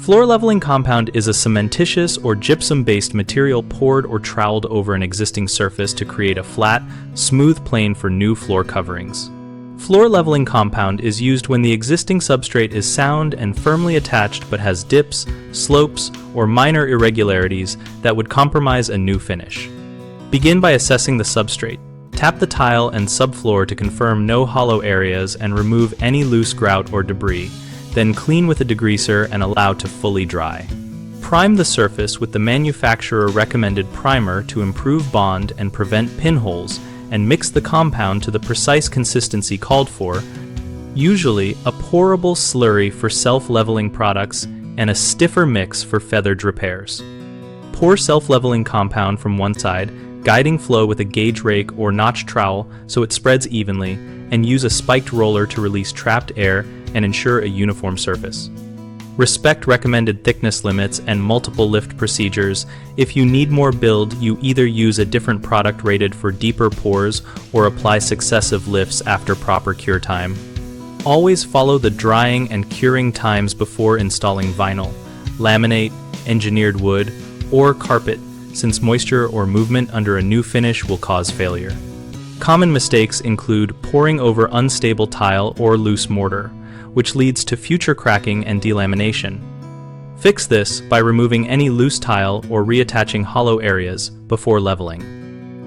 Floor leveling compound is a cementitious or gypsum-based material poured or troweled over an existing surface to create a flat, smooth plane for new floor coverings. Floor leveling compound is used when the existing substrate is sound and firmly attached but has dips, slopes, or minor irregularities that would compromise a new finish. Begin by assessing the substrate. Tap the tile and subfloor to confirm no hollow areas and remove any loose grout or debris. Then clean with a degreaser and allow to fully dry. Prime the surface with the manufacturer recommended primer to improve bond and prevent pinholes, and mix the compound to the precise consistency called for, usually a pourable slurry for self-leveling products and a stiffer mix for feathered repairs. Pour self-leveling compound from one side, guiding flow with a gauge rake or notch trowel so it spreads evenly, and use a spiked roller to release trapped air and ensure a uniform surface. Respect recommended thickness limits and multiple lift procedures. If you need more build, you either use a different product rated for deeper pours or apply successive lifts after proper cure time. Always follow the drying and curing times before installing vinyl, laminate, engineered wood, or carpet, since moisture or movement under a new finish will cause failure. Common mistakes include pouring over unstable tile or loose mortar, which leads to future cracking and delamination. Fix this by removing any loose tile or reattaching hollow areas before leveling.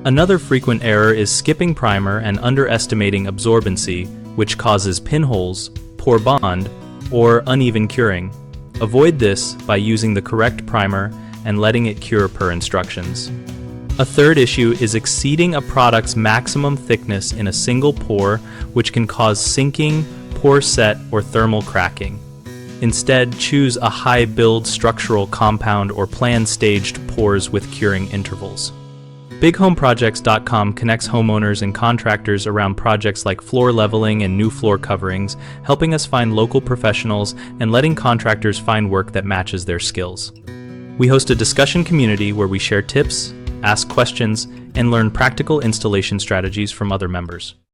Another frequent error is skipping primer and underestimating absorbency, which causes pinholes, poor bond, or uneven curing. Avoid this by using the correct primer and letting it cure per instructions. A third issue is exceeding a product's maximum thickness in a single pour, which can cause sinking, poor set, or thermal cracking. Instead, choose a high build structural compound or plan staged pours with curing intervals. BigHomeProjects.com connects homeowners and contractors around projects like floor leveling and new floor coverings, helping us find local professionals and letting contractors find work that matches their skills. We host a discussion community where we share tips, ask questions, and learn practical installation strategies from other members.